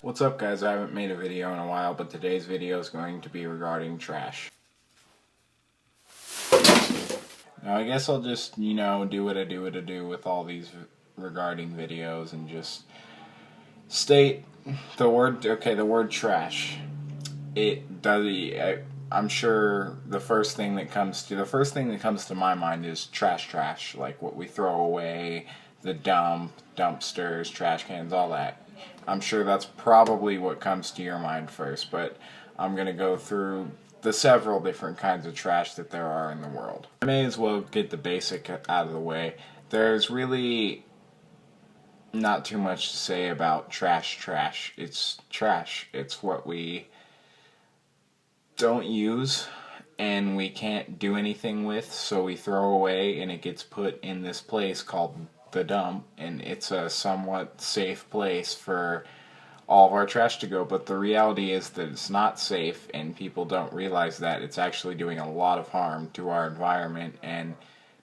What's up guys, I haven't made a video in a while, but today's video is going to be regarding trash. Now I guess I'll just, do what I do with all these regarding videos and just state the word trash. I'm sure the first thing that comes to my mind is trash, like what we throw away, the dumpsters, trash cans, all that. I'm sure that's probably what comes to your mind first, but I'm going to go through the several different kinds of trash that there are in the world. I may as well get the basic out of the way. There's really not too much to say about trash. It's trash. It's what we don't use and we can't do anything with, so we throw away, and it gets put in this place called the dump, and it's a somewhat safe place for all of our trash to go. But the reality is that it's not safe, and people don't realize that it's actually doing a lot of harm to our environment, and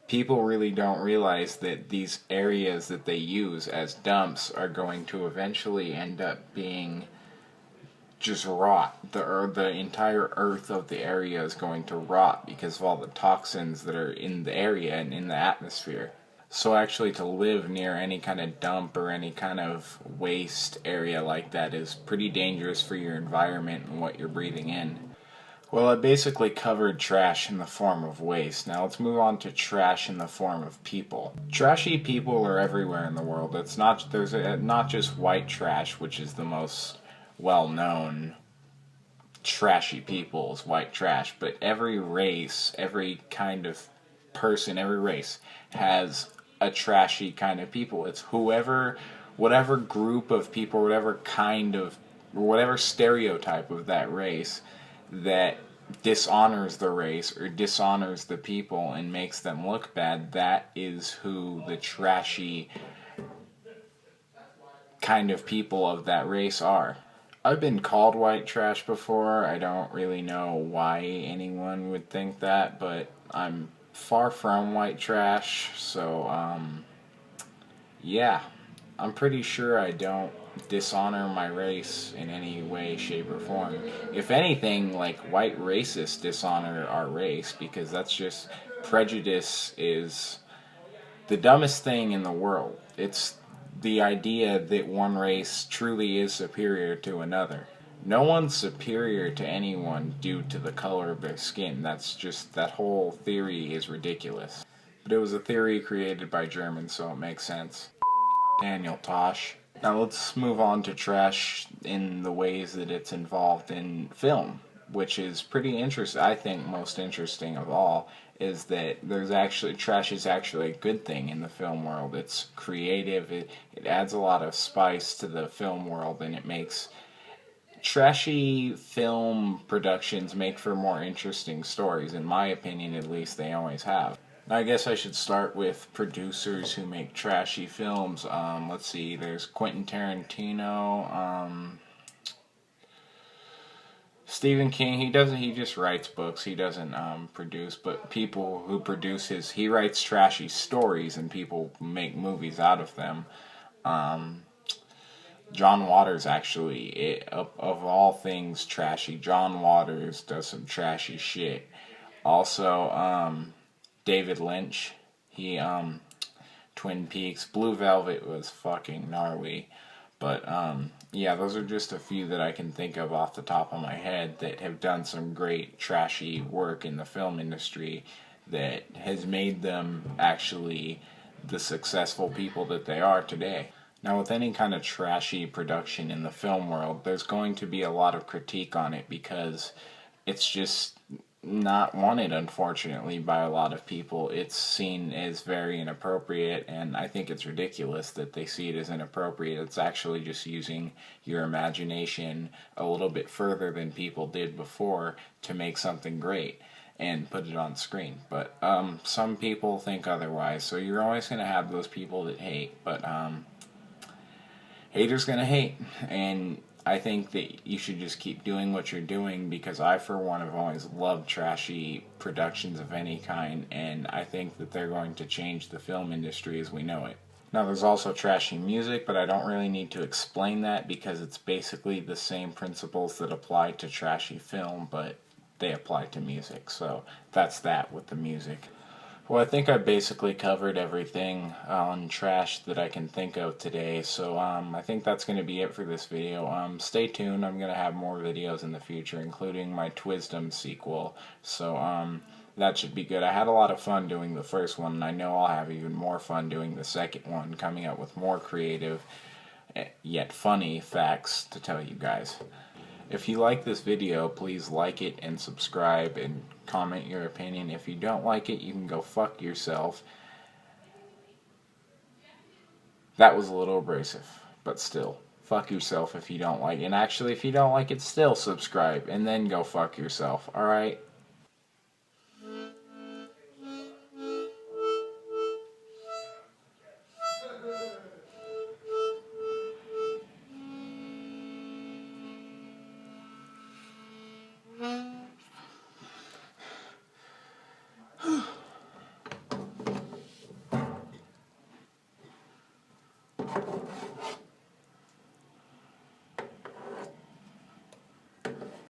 people really don't realize that these areas that they use as dumps are going to eventually end up being just rot. The entire earth of the area is going to rot because of all the toxins that are in the area and in the atmosphere. So actually to live near any kind of dump or any kind of waste area like that is pretty dangerous for your environment and what you're breathing in. Well, I basically covered trash in the form of waste. Now let's move on to trash in the form of people. Trashy people are everywhere in the world. There's not just white trash, which is the most well-known trashy people is white trash, but every race, every kind of person, every race has a trashy kind of people. It's whatever group of people, whatever stereotype of that race that dishonors the race or dishonors the people and makes them look bad, that is who the trashy kind of people of that race are. I've been called white trash before. I don't really know why anyone would think that, but I'm far from white trash, so yeah, I'm pretty sure I don't dishonor my race in any way, shape, or form. If anything, like, white racists dishonor our race, because that's just, prejudice is the dumbest thing in the world. It's the idea that one race truly is superior to another. No one's superior to anyone due to the color of their skin. That whole theory is ridiculous. But it was a theory created by Germans, so it makes sense. Daniel Tosh. Now let's move on to trash in the ways that it's involved in film, which is pretty interesting. I think most interesting of all is that trash is actually a good thing in the film world. It's creative, it adds a lot of spice to the film world, and it makes trashy film productions make for more interesting stories. In my opinion, at least, they always have. I guess I should start with producers who make trashy films. Let's see, there's Quentin Tarantino, Stephen King. He just writes books, he doesn't produce, but people who he writes trashy stories and people make movies out of them. John Waters, actually, of all things trashy, John Waters does some trashy shit. Also, David Lynch, Twin Peaks, Blue Velvet was fucking gnarly. But, yeah, those are just a few that I can think of off the top of my head that have done some great trashy work in the film industry that has made them actually the successful people that they are today. Now, with any kind of trashy production in the film world, there's going to be a lot of critique on it because it's just not wanted, unfortunately, by a lot of people. It's seen as very inappropriate, and I think it's ridiculous that they see it as inappropriate. It's actually just using your imagination a little bit further than people did before to make something great and put it on screen. But some people think otherwise, so you're always going to have those people that hate, but haters gonna hate, and I think that you should just keep doing what you're doing, because I, for one, have always loved trashy productions of any kind, and I think that they're going to change the film industry as we know it. Now there's also trashy music, but I don't really need to explain that because it's basically the same principles that apply to trashy film, but they apply to music. So that's that with the music. Well, I think I basically covered everything on trash that I can think of today. So I think that's going to be it for this video. Stay tuned. I'm going to have more videos in the future, including my Twisdom sequel. So that should be good. I had a lot of fun doing the first one, and I know I'll have even more fun doing the second one, coming up with more creative yet funny facts to tell you guys. If you like this video, please like it and subscribe and comment your opinion. If you don't like it, you can go fuck yourself. That was a little abrasive, but still, fuck yourself if you don't like it. And actually, if you don't like it, still subscribe and then go fuck yourself, alright?